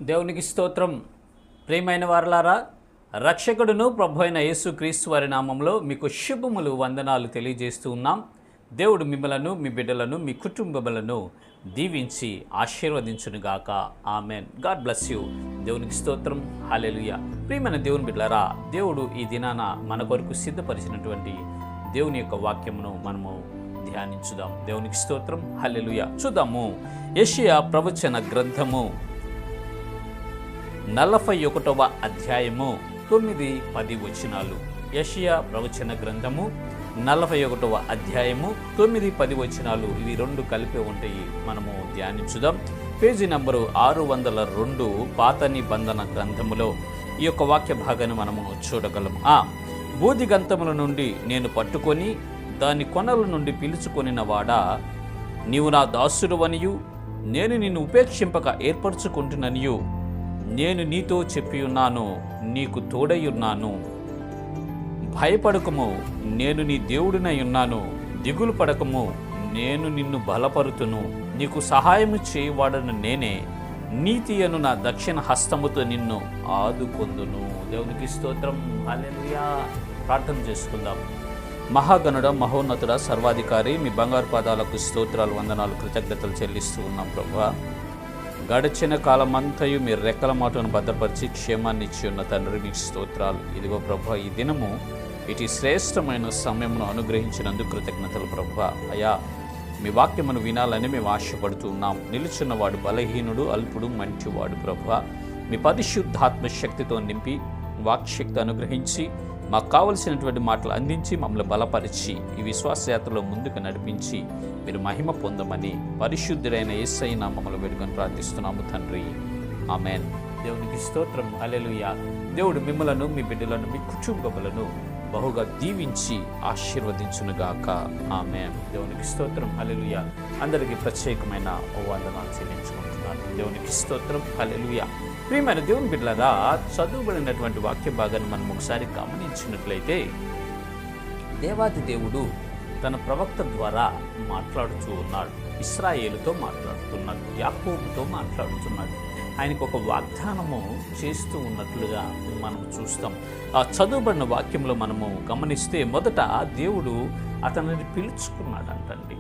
దేవునికి స్తోత్రం. ప్రియమైన వారలారా, రక్షకుడును ప్రభు అయిన యేసుక్రీస్తు వారి నామంలో మీకు శుభములు వందనాలు తెలియజేస్తూ ఉన్నాం. దేవుడు మిమ్మలను, మీ బిడ్డలను, మీ కుటుంబములను దీవించి ఆశీర్వదించునుగాక. ఆమెన్. God bless you. దేవునికి స్తోత్రం. హల్లెలూయా. ప్రియమైన దేవుని బిడ్డలారా, దేవుడు ఈ దినాన మన కొరకు సిద్ధపరిచినటువంటి దేవుని యొక్క వాక్యమును మనము ధ్యానించుదాం. దేవునికి స్తోత్రం. హల్లెలూయా. చూద్దాము. యెషయా ప్రవచన గ్రంథము 41వ అధ్యాయము 9-10 వచనాలు. యెషయా ప్రవచన గ్రంథము 41వ అధ్యాయము 9-10 వచనాలు. ఇవి రెండు కలిపి ఉంటాయి. మనము ధ్యానించుదాం. పేజీ నంబరు 602 పాత నిబంధన గ్రంథములో ఈ యొక్క వాక్య భాగాన్ని మనము చూడగలము. బూదిగంతముల నుండి నేను పట్టుకొని దాని కొనల నుండి పిలుచుకొనిన వాడా, నీవు నా దాసుడువనియు నేను నిన్ను ఉపేక్షింపక ఏర్పరచుకుంటుననియు నేను నీతో చెప్పి ఉన్నాను, నీకు తోడై ఉన్నాను. భయపడకము, నేను నీ దేవుడినై ఉన్నాను. దిగులు పడకము, నేను నిన్ను బలపరుతును. నీకు సహాయము చేయువాడను నేనే. నీతి అను నా దక్షిణ హస్తముతో నిన్ను ఆదుకొందును. దేవునికి స్తోత్రం. హల్లెలూయా. ప్రార్థన చేసుకుందాం. మహాగణుడ, మహోన్నతుడ, సర్వాధికారి, మీ బంగారు పాదాలకు స్తోత్రాలు, వందనాలు, కృతజ్ఞతలు చెల్లిస్తూ ఉన్నాం ప్రభువా. గడిచిన కాలమంతయు మీరు రెక్కల మాటను భద్రపరిచి క్షేమాన్ని ఇచ్చి ఉన్న తండ్రి, మీకు స్తోత్రాలు. ఇదిగో ప్రభువా, ఈ దినము ఇటు శ్రేష్టమైన సమయమును అనుగ్రహించినందుకు కృతజ్ఞతలు ప్రభువా. అయ్యా, మీ వాక్యమును వినాలని మేము ఆశపడుతూ ఉన్నాం. నిలుచున్నవాడు బలహీనుడు, అల్పుడు, మంచివాడు ప్రభువా. మీ పరిశుద్ధాత్మ శక్తితో నింపి వాక్శక్తి అనుగ్రహించి మాకు కావలసినటువంటి మాటలు అందించి మమ్మల్ని బలపరిచి ఈ విశ్వాసయాత్రలో ముందుకు నడిపించి మీరు మహిమ పొందమని పరిశుద్ధుడైన యేసయ్య నామములో వేడుకొని ప్రార్థిస్తున్నాము తండ్రి. ఆమెన్. దేవునికి స్తోత్రం. హల్లెలూయా. దేవుడు మిమ్మలను, మీ బిడ్డలను, మీ కుటుంబములను బహుగా దీవించి ఆశీర్వదించునుగాక. ఆమెన్. దేవునికి స్తోత్రం. హల్లెలూయా. అందరికీ ప్రత్యేకమైన వందనాలు చెల్లించుకుంటున్నాను. దేవునికి స్తోత్రం. హల్లెలూయా. ప్రియమైన దేవుని బిడ్డలారా, చదువుబడినటువంటి వాక్య భాగాన్ని మనం ఒకసారి గమనించినట్లయితే, దేవాది దేవుడు తన ప్రవక్త ద్వారా మాట్లాడుతూ ఉన్నాడు. ఇశ్రాయేలుతో మాట్లాడుతున్నాడు, యాకోబుతో మాట్లాడుతున్నాడు. ఆయనకు ఒక వాగ్దానము చేస్తూ ఉన్నట్లుగా మనం చూస్తాం. ఆ చదువుబడిన వాక్యంలో మనము గమనిస్తే, మొదట దేవుడు అతనిని పిలుచుకున్నాడంటండి.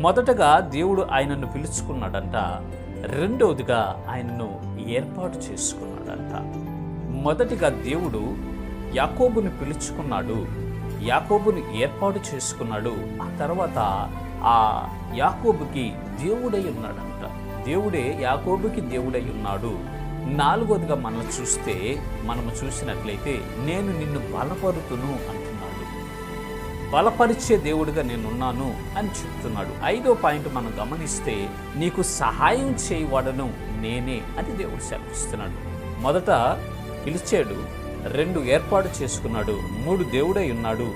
మొదటగా దేవుడు ఆయనను పిలుచుకున్నాడంట. రెండవదిగా ఆయనను ఏర్పాటు చేసుకున్నాడంట. మొదటిగా దేవుడు యాకోబుని పిలుచుకున్నాడు, యాకోబుని ఏర్పాటు చేసుకున్నాడు. ఆ తర్వాత ఆ యాకోబుకి దేవుడై ఉన్నాడంట. దేవుడే యాకోబుకి దేవుడై ఉన్నాడు. నాలుగవదిగా మనము చూసినట్లయితే, నేను నిన్ను బలపరుతును అంటున్నాడు. బలపరిచే దేవుడిగా నేనున్నాను అని చెప్తున్నాడు. 5వ పాయింట్ మనం గమనిస్తే, నీకు సహాయం చేయవాడను నేనే అని దేవుడు సెలవిస్తున్నాడు. మొదట పిలిచాడు, 2 ఏర్పాటు చేసుకున్నాడు, 3 దేవుడై ఉన్నాడు,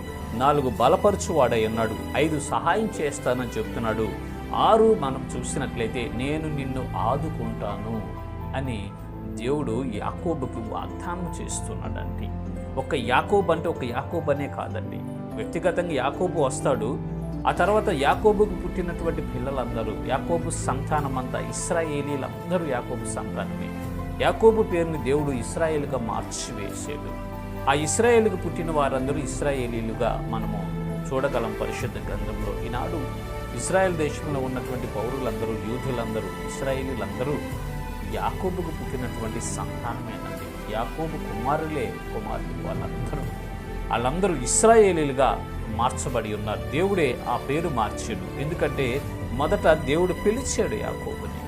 4 బలపరచువాడై ఉన్నాడు, 5 సహాయం చేస్తానని చెప్తున్నాడు. 6 మనం చూసినట్లయితే, నేను నిన్ను ఆదుకుంటాను అని దేవుడు యాకోబుకి వాగ్దానం చేస్తున్నాడండి. ఒక యాకోబు అంటే ఒక యాకోబు అనే కాదండి. వ్యక్తిగతంగా యాకోబు వస్తాడు. ఆ తర్వాత యాకోబుకు పుట్టినటువంటి పిల్లలందరూ, యాకోబు సంతానం అంతా, ఇశ్రాయేలీలందరూ యాకోబు సంతానమే. యాకోబు పేరుని దేవుడు ఇశ్రాయేలుగా మార్చివేసాడు. ఆ ఇశ్రాయేలుకు పుట్టిన వారందరూ ఇశ్రాయేలీలుగా మనము చూడగలం పరిశుద్ధ గ్రంథంలో. ఈనాడు ఇశ్రాయేల్ దేశంలో ఉన్నటువంటి పౌరులందరూ, యూదులందరూ, ఇశ్రాయేలీలందరూ యాకోబుకు పుట్టినటువంటి సంతానమేనండి. యాకోబు కుమారులు వాళ్ళందరూ ఇశ్రాయేలీలుగా మార్చబడి ఉన్నారు. దేవుడే ఆ పేరు మార్చాడు. ఎందుకంటే మొదట దేవుడు పిలిచాడు యాకోబుని,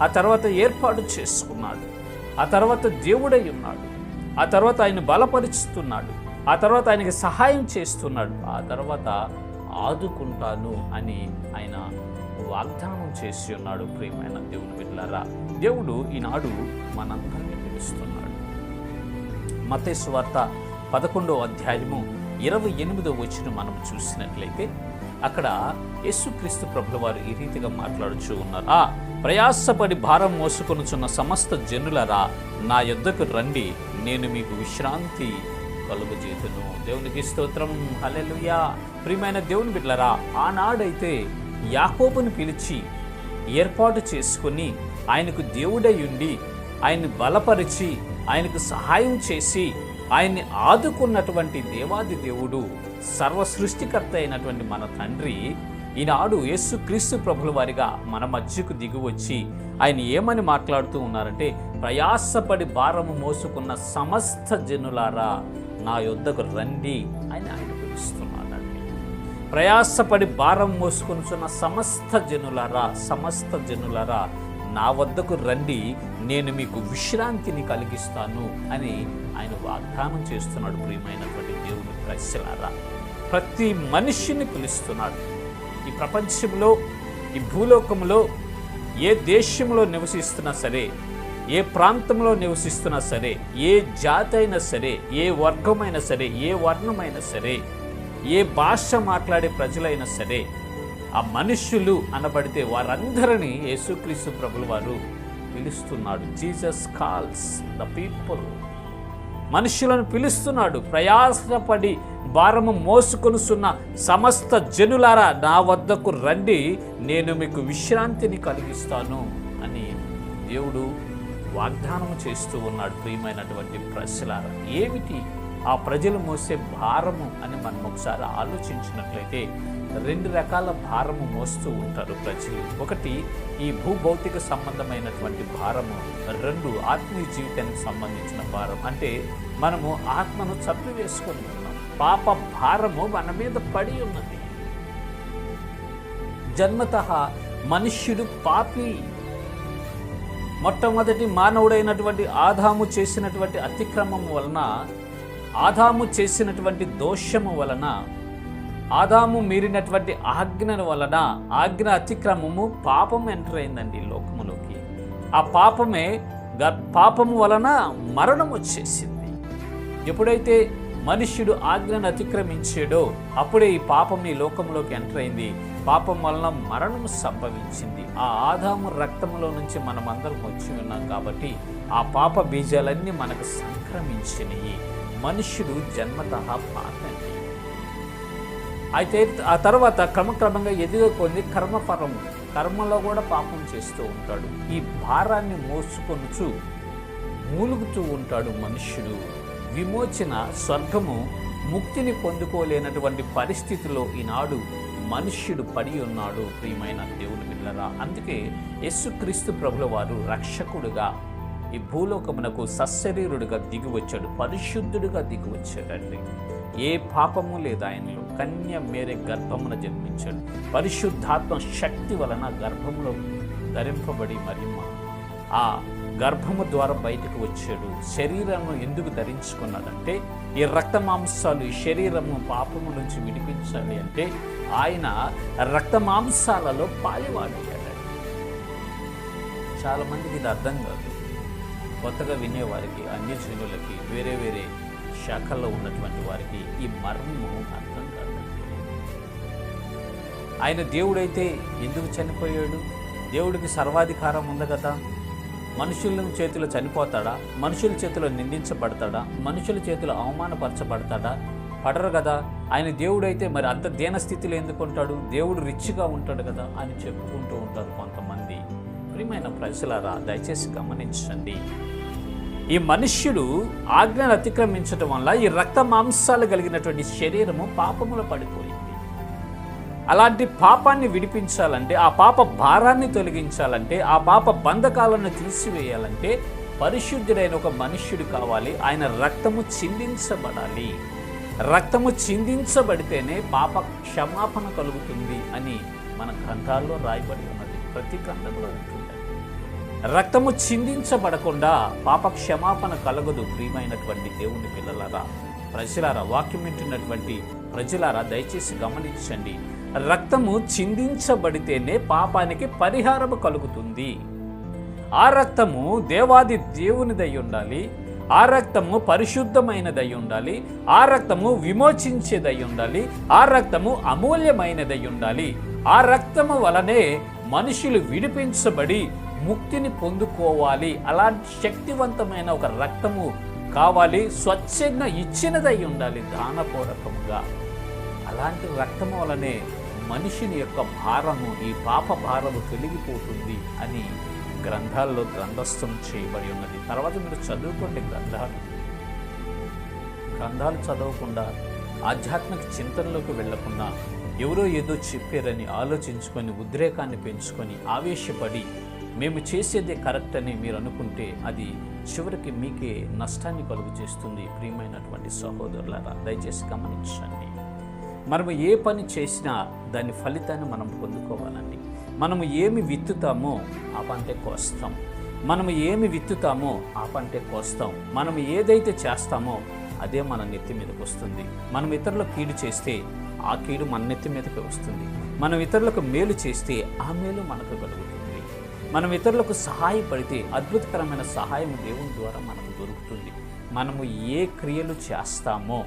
ఆ తర్వాత ఏర్పాటు చేసుకున్నాడు, ఆ తర్వాత దేవుడై ఉన్నాడు, ఆ తర్వాత ఆయన బలపరుచుతున్నాడు, ఆ తర్వాత ఆయనకి సహాయం చేస్తున్నాడు, ఆ తర్వాత ఆదుకుంటాను అని ఆయన వాగ్దానం చేసి ఉన్నాడు. ప్రియమైన దేవుని బిడ్డలారా, దేవుడు ఈనాడు మనందరినీ పిలుస్తున్నాడు. మత్తయి సువార్త 11వ అధ్యాయము 28వ వచనం మనం చూసినట్లయితే, అక్కడ యేసుక్రీస్తు ప్రభుల వారు ఈ రీతిగా మాట్లాడుచూ ఉన్నారు. ప్రయాసపడి భారం మోసుకొనుచున్న సమస్త జనులరా, నా యొద్దకు రండి, నేను మీకు విశ్రాంతి కలుగజేతును. దేవునికి స్తోత్రం. హల్లెలూయా. ప్రియమైన దేవుని బిడ్డలారా, ఆనాడైతే యాకోబుని పిలిచి ఏర్పాటు చేసుకుని ఆయనకు దేవుడై ఉండి ఆయన్ని బలపరిచి ఆయనకు సహాయం చేసి ఆయన్ని ఆదుకున్నటువంటి దేవాది దేవుడు, సర్వ సృష్టికర్త అయినటువంటి మన తండ్రి ఈనాడు యేసుక్రీస్తు ప్రభుల వారిగా మన మధ్యకు దిగి వచ్చి ఆయన ఏమని మాట్లాడుతూ ఉన్నారంటే, ప్రయాసపడి భారము మోసుకున్న సమస్త జనులారా నా యొద్దకు రండి అని ఆయన పిలుస్తున్నాడండి. ప్రయాసపడి భారం మోసుకొనుచున్న సమస్త జనులారా నా వద్దకు రండి, నేను మీకు విశ్రాంతిని కలిగిస్తాను అని ఆయన వాగ్దానం చేస్తున్నాడు. ప్రియమైనటువంటి దేవుని ప్రజలారా, ప్రతి మనిషిని పిలుస్తున్నాడు. ఈ ప్రపంచంలో, ఈ భూలోకంలో ఏ దేశంలో నివసిస్తున్నా సరే, ఏ ప్రాంతంలో నివసిస్తున్నా సరే, ఏ జాతి అయినా సరే, ఏ వర్గమైనా సరే, ఏ వర్ణమైనా సరే, ఏ భాష మాట్లాడే ప్రజలైనా సరే, ఆ మనుష్యులు అనబడితే వారందరినీ యేసుక్రీస్తు ప్రభుల వారు పిలుస్తున్నాడు. Jesus calls the people. మనుషులను పిలుస్తున్నాడు. ప్రయాసపడి భారము మోసుకొనుచున్న సమస్త జనులారా నా వద్దకు రండి, నేను మీకు విశ్రాంతిని కలిగిస్తాను అని దేవుడు వాగ్దానం చేస్తూ ఉన్నాడు. ప్రియమైనటువంటి ప్రజలారా, ఏమిటి ఆ ప్రజలు మోసే భారము అని మనం ఒకసారి ఆలోచించినట్లయితే 2 రకాల భారము మోస్తూ ఉంటారు ప్రజలు. ఒకటి ఈ భూభౌతిక సంబంధమైనటువంటి భారము, 2 ఆత్మీయ జీవితానికి సంబంధించిన భారం. అంటే మనము ఆత్మను చంపివేసుకొని ఉన్నాం. పాప భారము మన మీద పడి ఉన్నది. జన్మతః మనుష్యుడు పాపి. మొట్టమొదటి మానవుడైనటువంటి ఆదాము చేసినటువంటి అతిక్రమము వలన, ఆదాము చేసినటువంటి దోషము వలన, ఆదాము మీరినటువంటి ఆజ్ఞల వలన, ఆజ్ఞ అతిక్రమము పాపం ఎంటర్ అయిందండి లోకములోకి. ఆ పాపము వలన మరణం వచ్చేసింది. ఎప్పుడైతే మనుష్యుడు ఆజ్ఞను అతిక్రమించాడో అప్పుడే ఈ పాపం ఈ లోకంలోకి ఎంటర్ అయింది. పాపం వలన మరణం సంభవించింది. ఆ ఆదాము రక్తములో నుంచి మనమందరం వచ్చి ఉన్నాం కాబట్టి ఆ పాప బీజాలన్నీ మనకు సంక్రమించినవి. మనుష్యుడు జన్మతః పాపి. అయితే ఆ తర్వాత క్రమక్రమంగా ఎదిగొంది కర్మఫలము. కర్మలో కూడా పాపం చేస్తూ ఉంటాడు. ఈ భారాన్ని మోసుకొనుచు మూలుగుతూ ఉంటాడు మనుష్యుడు. విమోచన, స్వర్గము, ముక్తిని పొందుకోలేనటువంటి పరిస్థితిలో ఈనాడు మనుష్యుడు పడి ఉన్నాడు. ప్రియమైన దేవుని బిడ్డలారా, అందుకే యేసుక్రీస్తు ప్రభుల వారు రక్షకుడుగా ఈ భూలోకమునకు సశరీరుడుగా దిగి వచ్చాడు, పరిశుద్ధుడుగా దిగి వచ్చాడండి. ఏ పాపము లేదు ఆయనలో. కన్య మేరే గర్భమున జన్మించాడు. పరిశుద్ధాత్మ శక్తి వలన గర్భములో ధరింపబడి మరియమ్మ ఆ గర్భము ద్వారా బయటకు వచ్చాడు. శరీరము ఎందుకు ధరించుకున్నాడంటే ఈ రక్త మాంసాలు ఈ శరీరము పాపము నుంచి విడిపించాలి అంటే ఆయన రక్త మాంసాలలో పాలివాడయ్యాడు. చాలామందికి ఇది అర్థం కాదు. కొత్తగా వినేవారికి, అన్యజనులకి, వేరే వేరే శాఖల్లో ఉన్నటువంటి వారికి ఈ మర్మము అర్థం కాదు. ఆయన దేవుడైతే ఎందుకు చనిపోయాడు? దేవుడికి సర్వాధికారం ఉంది కదా. మనుషుల చేతిలో చనిపోతాడా? మనుషుల చేతిలో నిందించబడతాడా? మనుషుల చేతిలో అవమానపరచబడతాడా? పడరు కదా. ఆయన దేవుడైతే మరి అంత దీనస్థితిలో ఎందుకు ఉంటాడు? దేవుడు రిచ్గా ఉంటాడు కదా అని చెప్పుకుంటూ ఉంటారు కొంతమంది. ప్రియమైన ప్రజలారా, దయచేసి గమనించండి. ఈ మనుష్యుడు ఆజ్ఞను అతిక్రమించడం వల్ల ఈ రక్త మాంసాలు కలిగినటువంటి శరీరము పాపములో పడిపోయింది. అలాంటి పాపాన్ని విడిపించాలంటే, ఆ పాప భారాన్ని తొలగించాలంటే, ఆ పాప బంధకాలను తీసివేయాలంటే పరిశుద్ధుడైన ఒక మనుష్యుడు కావాలి. ఆయన రక్తము చిందించబడాలి. రక్తము చిందించబడితేనే పాప క్షమాపణ కలుగుతుంది అని మన గ్రంథాల్లో రాయబడి ఉన్నది. ప్రతి గ్రంథంలో ఉంటుంది. రక్తము చిందించబడకుండా పాప క్షమాపణ కలగదు. ప్రియమైనటువంటి దేవుని పిల్లలారా, ప్రజలారా, వాక్యం వింటున్నటువంటి ప్రజలారా, దయచేసి గమనించండి. రక్తము చిందించబడితేనే పాపానికి పరిహారము కలుగుతుంది. ఆ రక్తము దేవాది దేవునిదై ఉండాలి. ఆ రక్తము పరిశుద్ధమైనదై ఉండాలి. ఆ రక్తము విమోచించేదై ఉండాలి. ఆ రక్తము అమూల్యమైనదై ఉండాలి. ఆ రక్తము వలనే మనుషులు విడిపించబడి ముక్తిని పొందుకోవాలి. అలాంటి శక్తివంతమైన ఒక రక్తము కావాలి. స్వచ్ఛంగా ఇచ్చినదై ఉండాలి, దానపూర్వకముగా. అలాంటి రక్తము వలనే మనిషిని యొక్క భారము, ఈ పాప భారము తొలగిపోతుంది అని గ్రంథాల్లో గ్రంథస్థం చేయబడి ఉన్నది. తర్వాత మీరు చదువుకోండి గ్రంథాలు చదవకుండా, ఆధ్యాత్మిక చింతనలోకి వెళ్లకుండా, ఎవరో ఏదో చెప్పారని ఆలోచించుకొని, ఉద్రేకాన్ని పెంచుకొని, ఆవేశపడి మేము చేసేదే కరెక్ట్ అని మీరు అనుకుంటే అది చివరికి మీకే నష్టాన్ని కలుగు చేస్తుంది. ప్రియమైనటువంటి సహోదరులారా, దయచేసి గమనించండి. మనము ఏ పని చేసినా దాని ఫలితాన్ని మనం పొందుకోవాలండి. మనము ఏమి విత్తుతామో ఆ పంటే కోస్తాం. మనము ఏమి విత్తుతామో ఆ పంటే కోస్తాం. మనం ఏదైతే చేస్తామో అదే మన నెత్తి మీదకి వస్తుంది. మనం ఇతరులకు కీడు చేస్తే ఆ కీడు మన నెత్తి మీదకి వస్తుంది. మనం ఇతరులకు మేలు చేస్తే ఆ మేలు మనకు కలుగుతుంది. మనం ఇతరులకు సహాయపడితే అద్భుతకరమైన సహాయం దేవుని ద్వారా మనకు దొరుకుతుంది. మనము ఏ క్రియలు చేస్తామో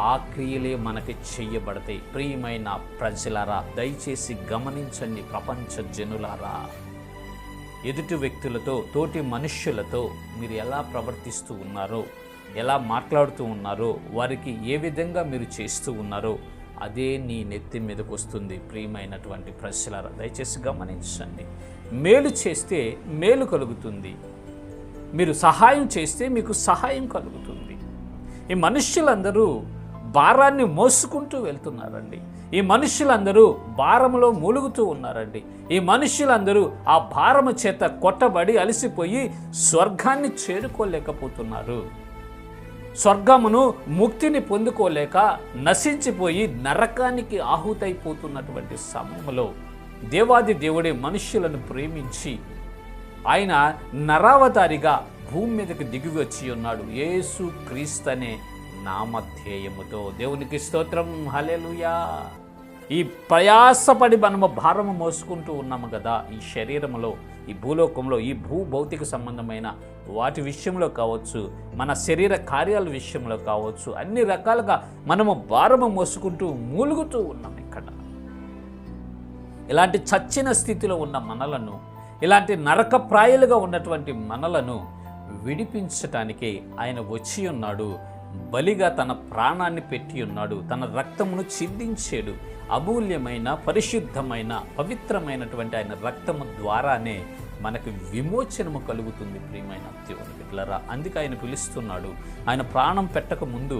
ఆ క్రియలే మనకి చెయ్యబడతాయి. ప్రియమైన ప్రజలారా, దయచేసి గమనించండి. ప్రపంచ జనులారా, ఎదుటి వ్యక్తులతో, తోటి మనుష్యులతో మీరు ఎలా ప్రవర్తిస్తూ ఉన్నారో, ఎలా మాట్లాడుతూ ఉన్నారో, వారికి ఏ విధంగా మీరు చేస్తూ ఉన్నారో అదే నీ నెత్తి మీదకు వస్తుంది. ప్రియమైనటువంటి ప్రజలారా, దయచేసి గమనించండి. మేలు చేస్తే మేలు కలుగుతుంది. మీరు సహాయం చేస్తే మీకు సహాయం కలుగుతుంది. ఈ మనుష్యులందరూ భారాన్ని మోసుకుంటూ వెళ్తున్నారండి. ఈ మనుష్యులందరూ భారములో మూలుగుతూ ఉన్నారండి. ఈ మనుష్యులందరూ ఆ భారము చేత కొట్టబడి అలసిపోయి స్వర్గాన్ని చేరుకోలేకపోతున్నారు. స్వర్గమును, ముక్తిని పొందుకోలేక నశించిపోయి నరకానికి ఆహుతైపోతున్నటువంటి సమయంలో దేవాది దేవుడే మనుష్యులను ప్రేమించి ఆయన నరావతారిగా భూమి మీదకి దిగి వచ్చి ఉన్నాడు. యేసు క్రీస్తనే నామధేయముతో. దేవునికి స్తోత్రం, హల్లెలూయా. ఈ ప్రయాసపడి మనము భారము మోసుకుంటూ ఉన్నాము కదా, ఈ శరీరంలో, ఈ భూలోకంలో, ఈ భౌతిక సంబంధమైన వాటి విషయంలో కావచ్చు, మన శరీర కార్యాల విషయంలో కావచ్చు, అన్ని రకాలుగా మనము భారము మోసుకుంటూ మూలుగుతూ ఉన్నాం. ఇక్కడ ఇలాంటి చచ్చిన స్థితిలో ఉన్న మనలను, ఇలాంటి నరకప్రాయాలుగా ఉన్నటువంటి మనలను విడిపించటానికి ఆయన వచ్చి ఉన్నాడు. బలిగా తన ప్రాణాన్ని పెట్టి ఉన్నాడు. తన రక్తమును చిందించాడు. అమూల్యమైన, పరిశుద్ధమైన, పవిత్రమైనటువంటి ఆయన రక్తము ద్వారానే మనకు విమోచనము కలుగుతుంది. ప్రియమైన దేవుని బిడ్డలారా, అందుకే ఆయన పిలుస్తున్నాడు. ఆయన ప్రాణం పెట్టక ముందు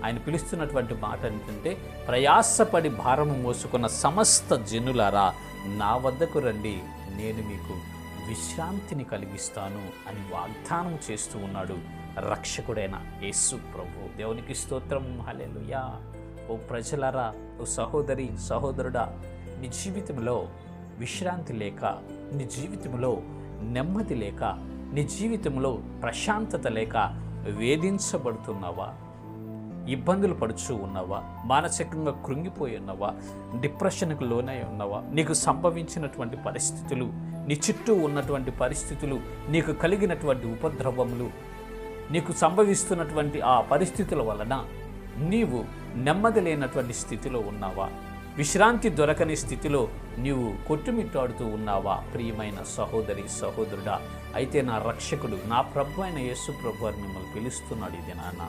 ఆయన పిలుస్తున్నటువంటి మాట ఏంటంటే, ప్రయాసపడి భారము మోసుకున్న సమస్త జనులారా నా వద్దకు రండి, నేను మీకు విశ్రాంతిని కలిగిస్తాను అని వాగ్దానం చేస్తూ ఉన్నాడు రక్షకుడైన యేసు ప్రభు. దేవునికి స్తోత్రం, హల్లెలూయా. ఓ ప్రజలారా, ఓ సహోదరి, సహోదరుడా, నీ జీవితంలో విశ్రాంతి లేక, నీ జీవితంలో నెమ్మది లేక, నీ జీవితంలో ప్రశాంతత లేక వేధించబడుతున్నావా? ఇబ్బందులు పడుచూ ఉన్నావా? మానసికంగా కృంగిపోయి ఉన్నావా? డిప్రెషన్కు లోనై ఉన్నావా? నీకు సంభవించినటువంటి పరిస్థితులు, నీ చుట్టూ ఉన్నటువంటి పరిస్థితులు, నీకు కలిగినటువంటి ఉపద్రవములు, నీకు సంభవిస్తున్నటువంటి ఆ పరిస్థితుల వలన నీవు నెమ్మది లేనటువంటి స్థితిలో ఉన్నావా? విశ్రాంతి దొరకని స్థితిలో నీవు కొట్టుమిట్టాడుతూ ఉన్నావా? ప్రియమైన సహోదరి, సహోదరుడా, అయితే నా రక్షకుడు, నా ప్రభు అయిన యేసు ప్రభు వారు మిమ్మల్ని పిలుస్తున్నాడు. ఇది నాన్న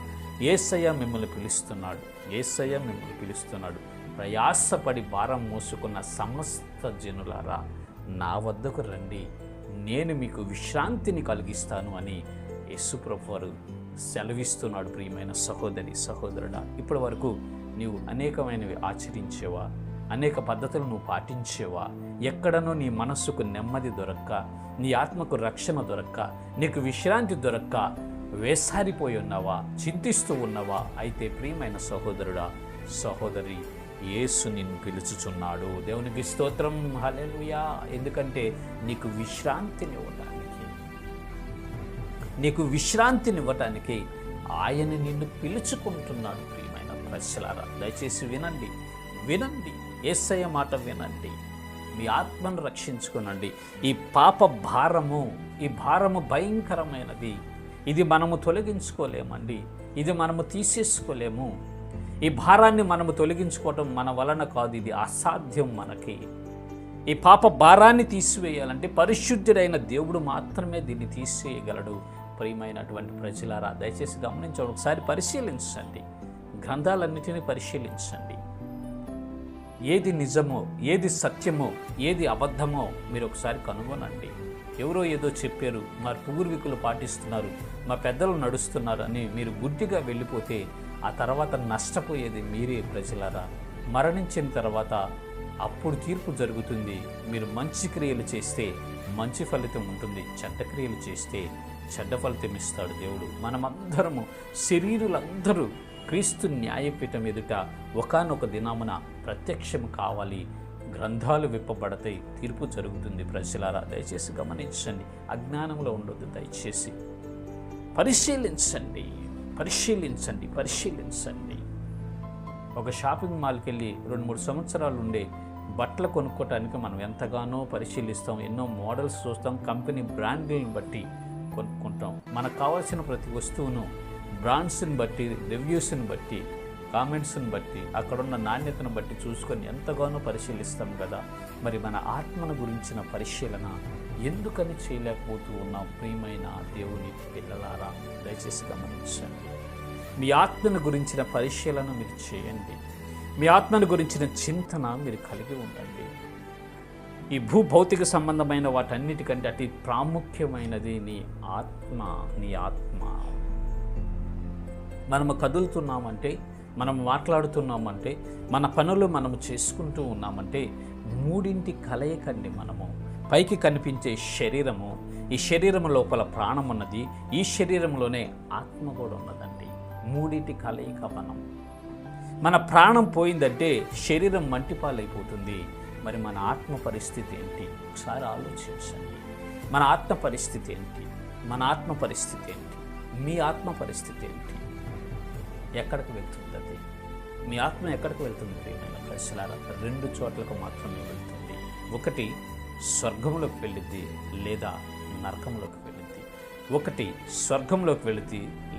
యేసయ్య మిమ్మల్ని పిలుస్తున్నాడు. యేసయ్య మిమ్మల్ని పిలుస్తున్నాడు. ప్రయాసపడి భారం మోసుకున్న సమస్త జనులారా నా వద్దకు రండి, నేను మీకు విశ్రాంతిని కలిగిస్తాను అని యేసు ప్రభు వారు సెలవిస్తున్నాడు. ప్రియమైన సహోదరి, సహోదరుడా, ఇప్పటి వరకు నీవు అనేకమైనవి ఆచరించేవా? అనేక పద్ధతులు నువ్వు పాటించేవా? ఎక్కడనో నీ మనస్సుకు నెమ్మది దొరక్క, నీ ఆత్మకు రక్షణ దొరక్క, నీకు విశ్రాంతి దొరక్క వేసారిపోయి ఉన్నావా? చింతిస్తూ ఉన్నావా? అయితే ప్రియమైన సహోదరుడా, సహోదరి, యేసు నిన్ను పిలుచుచున్నాడు. దేవునికి స్తోత్రం, హల్లెలూయా. ఎందుకంటే నీకు విశ్రాంతినివ్వటానికి ఆయన నిన్ను పిలుచుకుంటున్నాడు. ప్రియమైన ప్రజలారా, దయచేసి వినండి, యేసయ్య మాట వినండి, మీ ఆత్మను రక్షించుకునండి. ఈ పాప భారము, ఈ భారము భయంకరమైనది. ఇది మనము తొలగించుకోలేమండి, ఇది మనము తీసేసుకోలేము. ఈ భారాన్ని మనము తొలగించుకోవటం మన వలన కాదు, ఇది అసాధ్యం మనకి. ఈ పాప భారాన్ని తీసివేయాలంటే పరిశుద్ధుడైన దేవుడు మాత్రమే దీన్ని తీసేయగలడు. ప్రియమైనటువంటి ప్రజలారా, దయచేసి గమనించండి, ఒకసారి పరిశీలించండి, గ్రంథాలన్నిటినీ పరిశీలించండి. ఏది నిజమో, ఏది సత్యమో, ఏది అబద్ధమో మీరు ఒకసారి కనుగొనండి. ఎవరో ఏదో చెప్పారు, మా పూర్వీకులు పాటిస్తున్నారు, మా పెద్దలు నడుస్తున్నారు అని మీరు గుడ్డిగా వెళ్ళిపోతే ఆ తర్వాత నష్టపోయేది మీరే ప్రజలారా. మరణించిన తర్వాత అప్పుడు తీర్పు జరుగుతుంది. మీరు మంచి క్రియలు చేస్తే మంచి ఫలితం ఉంటుంది, చెడ్డ క్రియలు చేస్తే చెడ్డ ఫలితం ఇస్తాడు దేవుడు. మనమందరము శరీరులందరూ క్రీస్తు న్యాయపీఠం ఎదుట ఒకానొక దినమున ప్రత్యక్షం కావాలి. గ్రంథాలు విప్పబడతాయి, తీర్పు జరుగుతుంది. ప్రజలారా దయచేసి గమనించండి, అజ్ఞానంలో ఉండొద్దు. దయచేసి పరిశీలించండి. ఒక షాపింగ్ మాల్కి వెళ్ళి 2-3 సంవత్సరాలు ఉండే బట్టలు కొనుక్కోవటానికి మనం ఎంతగానో పరిశీలిస్తాం, ఎన్నో మోడల్స్ చూస్తాం, కంపెనీ బ్రాండ్లను బట్టి కొనుక్కుంటాం. మనకు కావాల్సిన ప్రతి వస్తువును బ్రాండ్స్ని బట్టి, రివ్యూస్ని బట్టి, కామెంట్స్ని బట్టి, అక్కడున్న నాణ్యతను బట్టి చూసుకొని ఎంతగానో పరిశీలిస్తాం కదా. మరి మన ఆత్మను గురించిన పరిశీలన ఎందుకని చేయలేకపోతూ ఉన్నాం? ప్రియమైన దేవుని పిల్లలారా దయచేసి గమనించండి. మీ ఆత్మను గురించిన పరిశీలన మీరు చేయండి. మీ ఆత్మను గురించిన చింతన మీరు కలిగి ఉండండి. ఈ భౌతిక సంబంధమైన వాటన్నిటికంటే అతి ప్రాముఖ్యమైనది నీ ఆత్మ. మనము కదులుతున్నామంటే, మనం మాట్లాడుతున్నామంటే, మన పనులు మనము చేసుకుంటూ ఉన్నామంటే మూడింటి కలయికండి. మనము పైకి కనిపించే శరీరము, ఈ శరీరము లోపల ప్రాణం ఉన్నది, ఈ శరీరంలోనే ఆత్మ కూడా ఉన్నదండి. మూడింటి కలయిక. మన ప్రాణం పోయిందంటే శరీరం మంటిపాలైపోతుంది. మరి మన ఆత్మ పరిస్థితి ఏంటి? ఒకసారి ఆలోచించండి. మన ఆత్మ పరిస్థితి ఏంటి? మీ ఆత్మ పరిస్థితి ఏంటి? ఎక్కడికి వెళ్తుంది అది? మీ ఆత్మ ఎక్కడికి వెళ్తుంది? ప్రియమైన ప్రజలారా, 2 చోట్లకు మాత్రమే వెళ్తుంది. ఒకటి స్వర్గంలోకి వెళ్ళిద్ది, లేదా నరకంలోకి వెళ్ళిద్ది.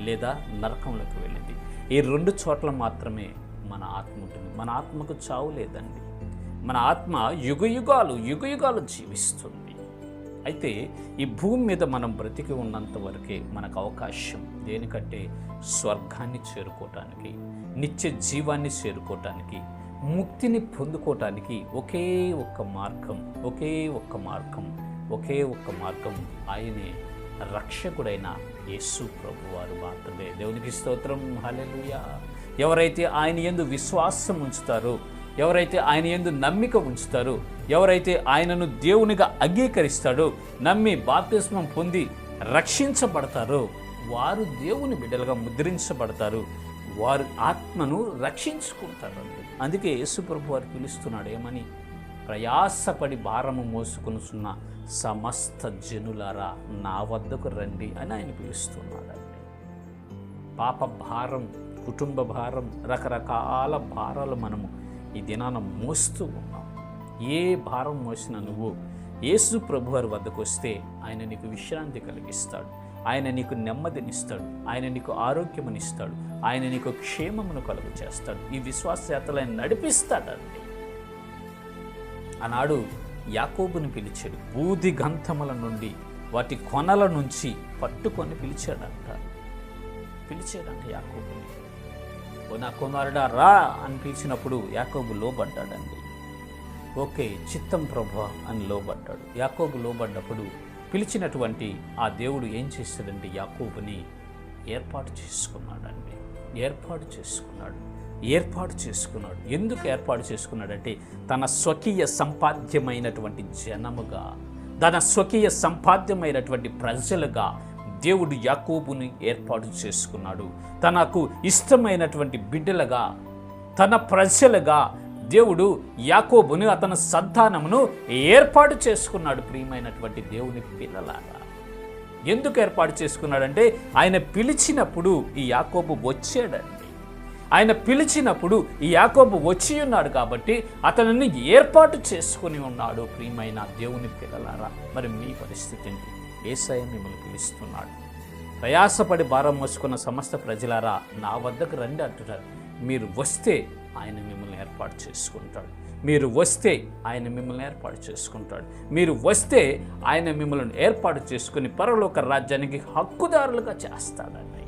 లేదా నరకంలోకి వెళ్ళిద్ది. ఈ 2 చోట్ల మాత్రమే మన ఆత్మ ఉంటుంది. మన ఆత్మకు చావు లేదండి. మన ఆత్మ యుగయుగాలు జీవిస్తుంది. అయితే ఈ భూమి మీద మనం బ్రతికి ఉన్నంత వరకే మనకు అవకాశం దేనికంటే స్వర్గాన్ని చేరుకోవటానికి, నిత్య జీవాన్ని చేరుకోవటానికి, ముక్తిని పొందుకోవటానికి ఒకే ఒక్క మార్గం ఆయనే రక్షకుడైన యేసు ప్రభువారు మాత్రమే. దేవునికి స్తోత్రం, హల్లెలూయా. ఎవరైతే ఆయన యందు విశ్వాసం ఉంచుతారో, ఎవరైతే ఆయన యందు నమ్మిక ఉంచుతారో, ఎవరైతే ఆయనను దేవునిగా అంగీకరిస్తాడో, నమ్మి బాప్తిస్మం పొంది రక్షించబడతారో వారు దేవుని బిడ్డలుగా ముద్రించబడతారు. వారు ఆత్మను రక్షించుకుంటారు. అందుకే యేసు ప్రభు వారు పిలుస్తున్నాడు ఏమని? ప్రయాసపడి భారము మోసుకొనుచున్న సమస్త జనులారా నా వద్దకు రండి అని ఆయన పిలుస్తున్నాడండి. పాప భారం, కుటుంబ భారం, రకరకాల భారాలు మనము ఈ దినాన మోస్తూ ఉన్నాం. ఏ భారం మోసినా నువ్వు యేసు ప్రభు వారి వద్దకు వస్తే ఆయన నీకు విశ్రాంతి కలిగిస్తాడు, ఆయన నీకు నెమ్మదినిస్తాడు, ఆయన నీకు ఆరోగ్యమునిస్తాడు, ఆయన నీకు క్షేమమును కలుగు చేస్తాడు. ఈ విశ్వాస యాత్రలు ఆయన నడిపిస్తాడండి. ఆనాడు యాకోబుని పిలిచాడు. బూది గంధముల నుండి, వాటి కొనల నుంచి పట్టుకొని పిలిచాడంట యాకోబుని. ఓ నా కుమారుడా రా అని పిలిచినప్పుడు యాకోబు లోబడ్డాడండి. ఓకే చిత్తం ప్రభువా అని లోబడ్డాడు. యాకోబు లోబడ్డప్పుడు పిలిచినటువంటి ఆ దేవుడు ఏం చేశాడంటే యాకోబుని ఏర్పాటు చేసుకున్నాడు. ఎందుకు ఏర్పాటు చేసుకున్నాడంటే తన స్వకీయ సంపాద్యమైనటువంటి జనముగా, తన స్వకీయ సంపాద్యమైనటువంటి ప్రజలుగా దేవుడు యాకోబుని ఏర్పాటు చేసుకున్నాడు. తనకు ఇష్టమైనటువంటి బిడ్డలుగా, తన ప్రజలుగా దేవుడు యాకోబుని, అతని సంతానమును ఏర్పాటు చేసుకున్నాడు. ప్రియమైనటువంటి దేవుని పిల్లలాగా ఎందుకు ఏర్పాటు చేసుకున్నాడంటే ఆయన పిలిచినప్పుడు ఈ యాకోబు వచ్చాడండి. ఆయన పిలిచినప్పుడు ఈ యాకోబు వచ్చి ఉన్నాడు కాబట్టి అతనిని ఏర్పాటు చేసుకుని ఉన్నాడు. ప్రియమైన దేవుని పిల్లలారా, మరి మీ పరిస్థితి ఏంటి? యేసయ్య మిమ్మల్ని పిలుస్తున్నాడు. ప్రయాసపడి భారం మోసుకున్న సమస్త ప్రజలారా నా వద్దకు రండి అంటున్నారు. మీరు వస్తే ఆయన మిమ్మల్ని ఏర్పాటు చేసుకుంటాడు. మీరు వస్తే ఆయన మిమ్మల్ని ఏర్పాటు చేసుకుని పరలోక రాజ్యానికి హక్కుదారులుగా చేస్తాడండి.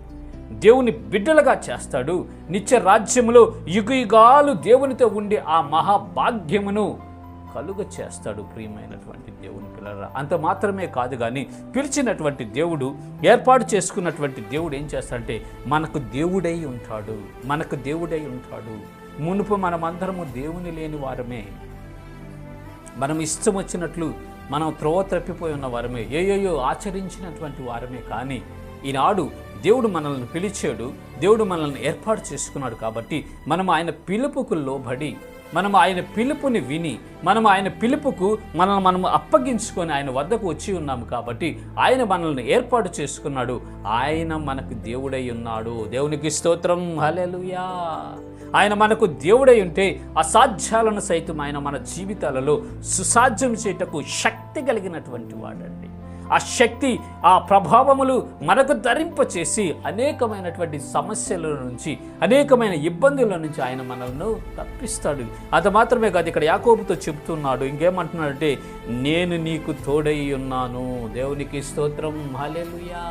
దేవుని బిడ్డలుగా చేస్తాడు. నిత్య రాజ్యములో యుగయుగాలు దేవునితో ఉండే ఆ మహాభాగ్యమును కలుగ చేస్తాడు ప్రియమైనటువంటి దేవుని పిల్లరా. అంత మాత్రమే కాదు కానీ పిలిచినటువంటి దేవుడు, ఏర్పాటు చేసుకున్నటువంటి దేవుడు ఏం చేస్తాడంటే మనకు దేవుడై ఉంటాడు. మనకు దేవుడై ఉంటాడు. మునుపు మనమందరము దేవుని లేని వారమే. మనం ఇష్టం వచ్చినట్లు మనం త్రోవ తప్పిపోయి ఉన్న వారమే, ఏయోయో ఆచరించినటువంటి వారమే. కానీ ఈనాడు దేవుడు మనల్ని పిలిచాడు, దేవుడు మనల్ని ఏర్పాటు చేసుకున్నాడు. కాబట్టి మనం ఆయన పిలుపుకు లోబడి, మనం ఆయన పిలుపుని విని, మనం ఆయన పిలుపుకు మనము అప్పగించుకొని ఆయన వద్దకు వచ్చి ఉన్నాము. కాబట్టి ఆయన మనల్ని ఏర్పాటు చేసుకున్నాడు. ఆయన మనకు దేవుడై ఉన్నాడు. దేవునికి స్తోత్రం, హల్లెలూయా. ఆయన మనకు దేవుడై ఉంటే అసాధ్యాలను సైతం ఆయన మన జీవితాలలో సుసాధ్యం చేయటకు శక్తి కలిగినటువంటి వాడండి. ఆ శక్తి, ఆ ప్రభావములు మనకు ధరింపచేసి అనేకమైనటువంటి సమస్యల నుంచి, అనేకమైన ఇబ్బందుల నుంచి ఆయన మనల్ని తప్పిస్తాడు. అది మాత్రమే కాదు, ఇక్కడ యాకోబుతో చెప్తున్నాడు, ఇంకేమంటున్నాడంటే నేను నీకు తోడై ఉన్నాను. దేవునికి స్తోత్రం, హల్లెలూయా.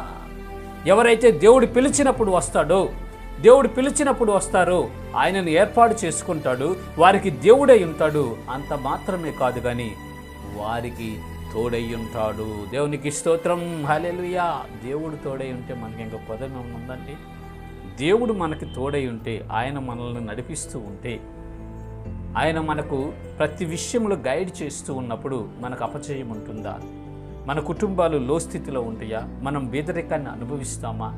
ఎవరైతే దేవుడు పిలిచినప్పుడు వస్తాడో, దేవుడు పిలిచినప్పుడు వస్తారో ఆయనను ఏర్పాటు చేసుకుంటాడు, వారికి దేవుడై ఉంటాడు. అంత మాత్రమే కాదు కానీ వారికి తోడై ఉంటాడు. దేవునికి స్తోత్రం, హల్లెలూయా. దేవుడు తోడై ఉంటే మనకి ఇంకా పదం ఉందండి. దేవుడు మనకి తోడై ఉంటే, ఆయన మనల్ని నడిపిస్తూ ఉంటే, ఆయన మనకు ప్రతి విషయంలో గైడ్ చేస్తూ ఉన్నప్పుడు మనకు అపజయం ఉంటుందా? మన కుటుంబాలు లో స్థితిలో ఉంటాయా? మనం బీదరికాన్ని అనుభవిస్తామా?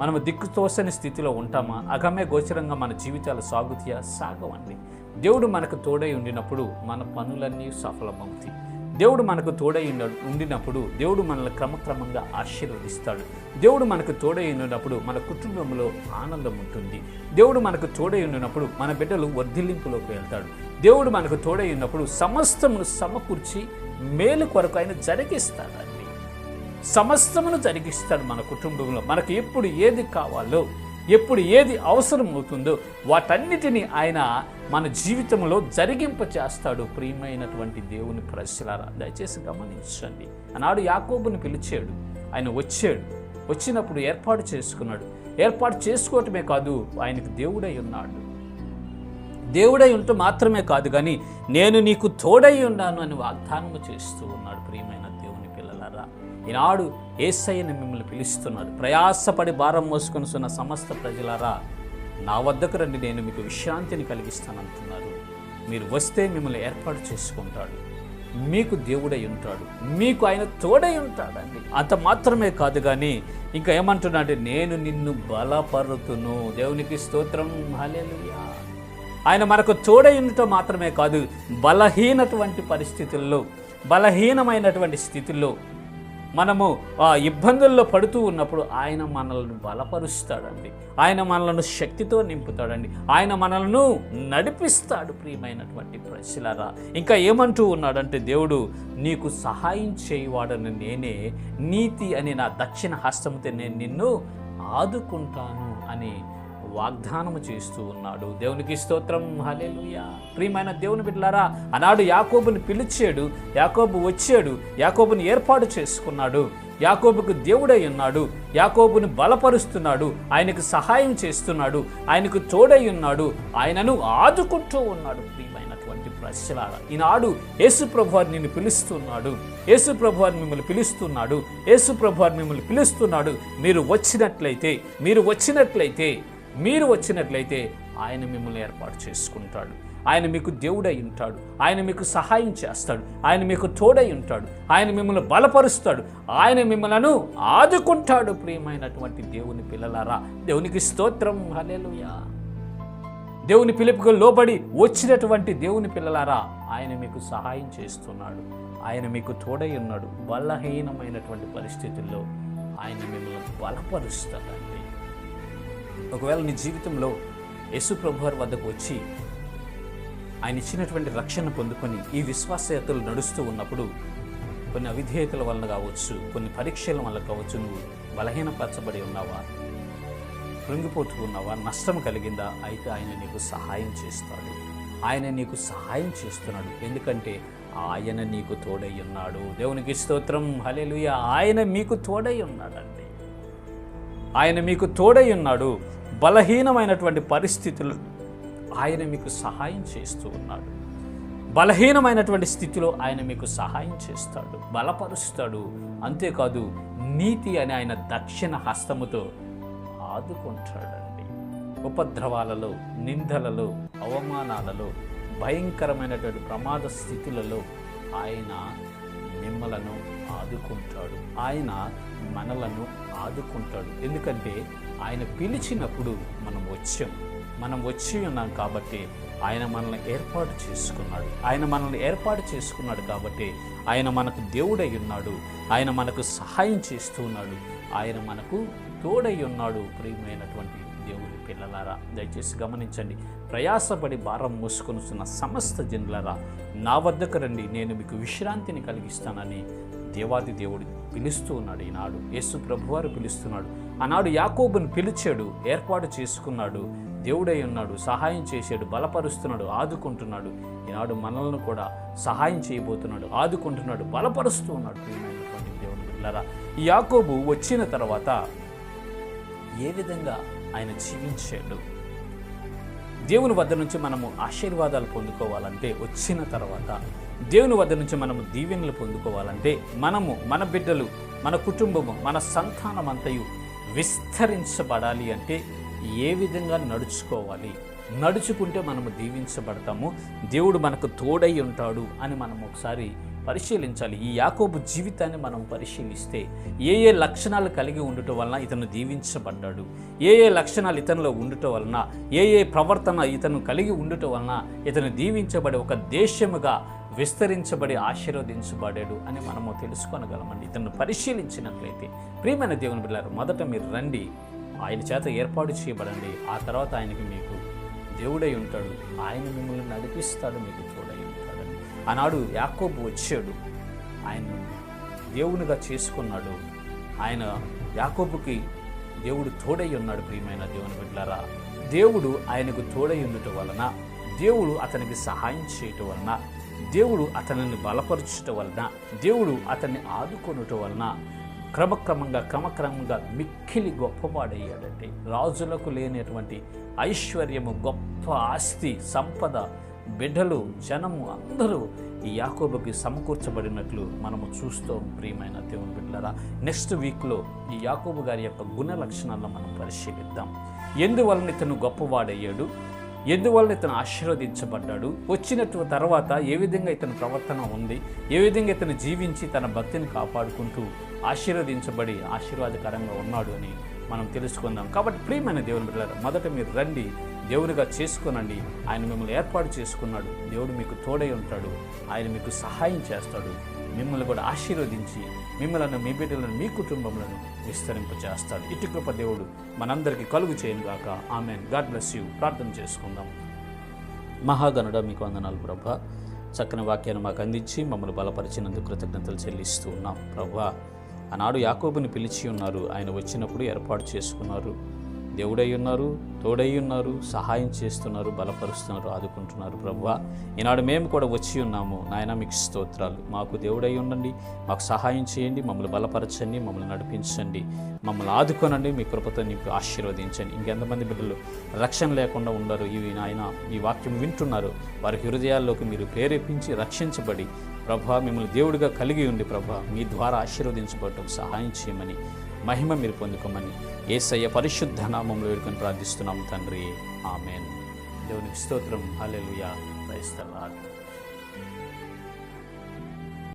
మనము దిక్కుతోసని స్థితిలో ఉంటామా? అగమ్య గోచరంగా మన జీవితాలు సాగుతాయా? సాగవండి. దేవుడు మనకు తోడై ఉండినప్పుడు మన పనులన్నీ సఫలమవుతాయి. దేవుడు మనకు తోడై ఉండినప్పుడు దేవుడు మనల్ని క్రమక్రమంగా ఆశీర్వదిస్తాడు. దేవుడు మనకు తోడై ఉండినప్పుడు మన కుటుంబంలో ఆనందం ఉంటుంది. దేవుడు మనకు తోడై ఉండినప్పుడు మన బిడ్డలు వర్ధిల్లింపులోకి వెళ్తాడు. దేవుడు మనకు తోడై ఉన్నప్పుడు సమస్తమును సమకూర్చి మేలు కొరకు ఆయన జరిగిస్తాడండి. సమస్తమును జరిగిస్తాడు మన కుటుంబంలో. మనకు ఎప్పుడు ఏది కావాలో, ఎప్పుడు ఏది అవసరం అవుతుందో వాటన్నిటినీ ఆయన మన జీవితంలో జరిగింప చేస్తాడు. ప్రియమైనటువంటి దేవుని ప్రజలారా, దయచేసి గమనించండి. ఆనాడు యాకోబుని పిలిచాడు, ఆయన వచ్చాడు. వచ్చినప్పుడు ఏర్పాటు చేసుకున్నాడు. ఏర్పాటు చేసుకోవటమే కాదు, ఆయనకు దేవుడై ఉన్నాడు. దేవుడై ఉంటూ మాత్రమే కాదు కానీ నేను నీకు తోడై ఉన్నాను అని వాగ్దానము చేస్తూ ఉన్నాడు. ప్రియమైన దేవుని పిల్లలారా, ఈనాడు యేసయ్యను మిమ్మల్ని పిలుస్తున్నాడు. ప్రయాసపడి భారం మోసుకొనిస్తున్న సమస్త ప్రజలారా, నా వద్దకు రండి, నేను మీకు విశ్రాంతిని కలిగిస్తానంటున్నారు. మీరు వస్తే మిమ్మల్ని ఏర్పాటు చేసుకుంటాడు. మీకు దేవుడై ఉంటాడు, మీకు ఆయన తోడై ఉంటాడండి. అంత మాత్రమే కాదు కానీ ఇంకా ఏమంటున్నాడు, నేను నిన్ను బలపరుతును. దేవునికి స్తోత్రం, హల్లెలూయా. ఆయన మనకు తోడై ఉండటం మాత్రమే కాదు, బలహీనటువంటి పరిస్థితుల్లో, బలహీనమైనటువంటి స్థితిలో మనము ఇబ్బందుల్లో పడుతూ ఉన్నప్పుడు ఆయన మనల్ని బలపరుస్తాడండి. ఆయన మనలను శక్తితో నింపుతాడండి. ఆయన మనలను నడిపిస్తాడు. ప్రియమైనటువంటి ప్రజలారా, ఇంకా ఏమంటూ ఉన్నాడంటే దేవుడు, నీకు సహాయం చేయవాడని నేనే, నీతి అని నా దక్షిణ హస్తముతో నేను నిన్ను ఆదుకుంటాను అని వాగ్దానము చేస్తూ ఉన్నాడు. దేవునికి స్తోత్రం, హల్లెలూయా. ప్రియమైన దేవుని బిడ్డలారా, ఆనాడు యాకోబుని పిలిచాడు, యాకోబు వచ్చాడు, యాకోబుని ఏర్పాటు చేసుకున్నాడు, యాకోబుకు దేవుడై ఉన్నాడు, యాకోబుని బలపరుస్తున్నాడు, ఆయనకు సహాయం చేస్తున్నాడు, ఆయనకు తోడై ఉన్నాడు, ఆయనను ఆదుకుంటూ ఉన్నాడు. ప్రియమైనటువంటి ప్రజలారా, ఈనాడు యేసు ప్రభువారు నిన్ను పిలుస్తున్నాడు, యేసు ప్రభువారు మిమ్మల్ని పిలుస్తున్నాడు, యేసు ప్రభువారు మిమ్మల్ని పిలుస్తున్నాడు. మీరు వచ్చినట్లయితే ఆయన మిమ్మల్ని ఏర్పాటు చేసుకుంటాడు. ఆయన మీకు దేవుడై ఉంటాడు. ఆయన మీకు సహాయం చేస్తాడు. ఆయన మీకు తోడై ఉంటాడు. ఆయన మిమ్మల్ని బలపరుస్తాడు. ఆయన మిమ్మల్ని ఆదుకుంటాడు. ప్రియమైనటువంటి దేవుని పిల్లలారా, దేవునికి స్తోత్రం, హల్లెలూయా. దేవుని పిలుపుకు లోబడి వచ్చినటువంటి దేవుని పిల్లలారా, ఆయన మీకు సహాయం చేస్తున్నాడు. ఆయన మీకు తోడై ఉన్నాడు. బలహీనమైనటువంటి పరిస్థితుల్లో ఆయన మిమ్మల్ని బలపరుస్తాడండి. ఒకవేళ నీ జీవితంలో యేసు ప్రభువారి వద్దకు వచ్చి ఆయన ఇచ్చినటువంటి రక్షణ పొందుకొని ఈ విశ్వాసయాత్రలు నడుస్తూ ఉన్నప్పుడు కొన్ని అవిధేయతల వలన కావచ్చు, కొన్ని పరీక్షల వల్ల కావచ్చు, నువ్వు బలహీనపరచబడి ఉన్నావా, కృంగిపోతూ ఉన్నావా, నష్టం కలిగిందా? అయితే ఆయన నీకు సహాయం చేస్తాడు. ఆయన నీకు సహాయం చేస్తున్నాడు. ఎందుకంటే ఆయన నీకు తోడై ఉన్నాడు. దేవునికి స్తోత్రం, హల్లెలూయా. ఆయన మీకు తోడై ఉన్నాడండి. ఆయన మీకు తోడై ఉన్నాడు. బలహీనమైనటువంటి పరిస్థితులు ఆయన మీకు సహాయం చేస్తూ ఉన్నాడు. బలహీనమైనటువంటి స్థితిలో ఆయన మీకు సహాయం చేస్తాడు, బలపరుస్తాడు. అంతేకాదు నీతి అని ఆయన దక్షిణ హస్తముతో ఆదుకుంటాడండి. ఉపద్రవాలలో, నిందలలో, అవమానాలలో, భయంకరమైనటువంటి ప్రమాద స్థితులలో ఆయన మిమ్మలను ఆదుకుంటాడు. ఆయన మనలను ఆదుకుంటాడు. ఎందుకంటే ఆయన పిలిచినప్పుడు మనం వచ్చి ఉన్నాం కాబట్టి ఆయన మనల్ని ఏర్పాటు చేసుకున్నాడు కాబట్టి ఆయన మనకు దేవుడై ఉన్నాడు. ఆయన మనకు సహాయం చేస్తూ ఉన్నాడు. ఆయన మనకు తోడై ఉన్నాడు. ప్రియమైనటువంటి దేవుని పిల్లలారా, దయచేసి గమనించండి. ప్రయాసపడి భారం మోసుకొనుచున్న సమస్త జనులారా, నా వద్దకు రండి, నేను మీకు విశ్రాంతిని కలిగిస్తానని దేవాది దేవుడు పిలుస్తూ ఉన్నాడు. ఈనాడు యేసు ప్రభువారు పిలుస్తున్నాడు. ఆనాడు యాకోబుని పిలిచాడు, ఏర్పాటు చేసుకున్నాడు, దేవుడై ఉన్నాడు, సహాయం చేశాడు, బలపరుస్తున్నాడు, ఆదుకుంటున్నాడు. ఈనాడు మనల్ని కూడా సహాయం చేయబోతున్నాడు, ఆదుకుంటున్నాడు, బలపరుస్తూ ఉన్నాడు. ప్రియమైనటువంటి దేవుని బిడ్డలారా, ఈ యాకోబు వచ్చిన తర్వాత ఏ విధంగా ఆయన జీవించాడు? దేవుని వద్ద నుంచి మనము ఆశీర్వాదాలు పొందుకోవాలంటే, వచ్చిన తర్వాత దేవుని వద్ద నుంచి మనము దీవెనలు పొందుకోవాలంటే, మనము, మన బిడ్డలు, మన కుటుంబము, మన సంతానం అంతయు విస్తరించబడాలి అంటే ఏ విధంగా నడుచుకోవాలి? నడుచుకుంటే మనము దీవించబడతాము, దేవుడు మనకు తోడై ఉంటాడు అని మనం ఒకసారి పరిశీలించాలి. ఈ యాకోబు జీవితాన్ని మనం పరిశీలిస్తే ఏ లక్షణాలు కలిగి ఉండటం వలన ఇతను దీవించబడ్డాడు, ఏ లక్షణాలు ఇతనిలో ఉండటం వలన, ఏ ప్రవర్తన ఇతను కలిగి ఉండటం వలన ఇతను దీవించబడి ఒక దేశముగా విస్తరించబడి ఆశీర్వదించబడాడు అని మనము తెలుసుకోగలమండి. ఇతను పరిశీలించినట్లయితే ప్రియమైన దేవుని బిడ్డలారా, మొదట మీరు రండి, ఆయన చేత ఏర్పాటు చేయబడండి. ఆ తర్వాత ఆయనకి మీకు దేవుడై ఉంటాడు, ఆయన మిమ్మల్ని నడిపిస్తాడు, మీకు తోడై ఉంటాడని. ఆనాడు యాకోబు వచ్చాడు, ఆయన దేవునిగా చేసుకున్నాడు. ఆయన యాకోబుకి దేవుడు తోడై ఉన్నాడు. ప్రియమైన దేవుని బిడ్డలారా, దేవుడు ఆయనకు తోడై ఉండటం వలన, దేవుడు అతనికి సహాయం చేయటం వలన, దేవుడు అతనిని బలపరచటం వలన, దేవుడు అతన్ని ఆదుకొనటం వలన క్రమక్రమంగా మిక్కిలి గొప్పవాడయ్యాడంటే, రాజులకు లేనటువంటి ఐశ్వర్యము, గొప్ప ఆస్తి, సంపద, బిడ్డలు, జనము అందరూ ఈ యాకోబుకి సమకూర్చబడినట్లు మనము చూస్తాం. ప్రియమైన దేవుని బిడ్డలారా, నెక్స్ట్ వీక్లో ఈ యాకోబు గారి యొక్క గుణ లక్షణాలను మనం పరిశీలిద్దాం. ఎందువలన ఇతను గొప్పవాడయ్యాడు, ఎందువల్ల ఇతను ఆశీర్వదించబడ్డాడు, వచ్చినట్టు తర్వాత ఏ విధంగా ఇతని ప్రవర్తన ఉంది, ఏ విధంగా ఇతను జీవించి తన భక్తిని కాపాడుకుంటూ ఆశీర్వదించబడి ఆశీర్వాదకరంగా ఉన్నాడు అని మనం తెలుసుకుందాం. కాబట్టి ప్రియమైన దేవుని బిడ్డలారా, మొదట మీరు రండి, దేవునిగా చేసుకునండి. ఆయన మిమ్మల్ని ఏర్పాటు చేసుకున్నాడు, దేవుడు మీకు తోడై ఉంటాడు, ఆయన మీకు సహాయం చేస్తాడు, మిమ్మల్ని కూడా ఆశీర్వదించి మిమ్మల్ని, మీ బిడ్డలను, మీ కుటుంబములను విస్తరింపచేస్తాడు. ఇటు కృప దేవుడు మనందరికీ కలుగు చేయను గాక. ఆమెన్. God bless you. ప్రార్థన చేసుకుందాం. మహాగణుడ, మీకు వందనాలు ప్రభా. చక్కని వాక్యాన్ని మాకు అందించి మమ్మల్ని బలపరిచినందుకు కృతజ్ఞతలు చెల్లిస్తూ ఉన్నాం ప్రభా. ఆనాడు యాకోబుని పిలిచి ఉన్నారు, ఆయన వచ్చినప్పుడు ఏర్పాటు చేసుకున్నారు, దేవుడై ఉన్నారు, తోడై ఉన్నారు, సహాయం చేస్తున్నారు, బలపరుస్తున్నారు, ఆదుకుంటున్నారు ప్రభువా. ఈనాడు మేము కూడా వచ్చి ఉన్నాము నాయన, మీకు స్తోత్రాలు. మాకు దేవుడై ఉండండి, మాకు సహాయం చేయండి, మమ్మల్ని బలపరచండి, మమ్మల్ని నడిపించండి, మమ్మల్ని ఆదుకోనండి, మీ కృపతో నింపి ఆశీర్వదించండి. ఇంకెంతమంది బిడ్డలు రక్షణ లేకుండా ఉండరు, ఇవి నాయన ఈ వాక్యం వింటున్నారు, వారి హృదయాల్లోకి మీరు ప్రేరేపించి రక్షించబడి ప్రభా, మిమ్మల్ని దేవుడిగా కలిగి ఉండి ప్రభా, మీ ద్వారా ఆశీర్వదించబడటం సహాయం చేయమని, మహిమ మీరు పొందుకోమని యేసయ్య పరిశుద్ధ నామములో వేడుకొని ప్రార్థిస్తున్నాం తండ్రి. ఆమేన్. దేవునికి స్తోత్రం. హల్లెలూయా. Praise the lord.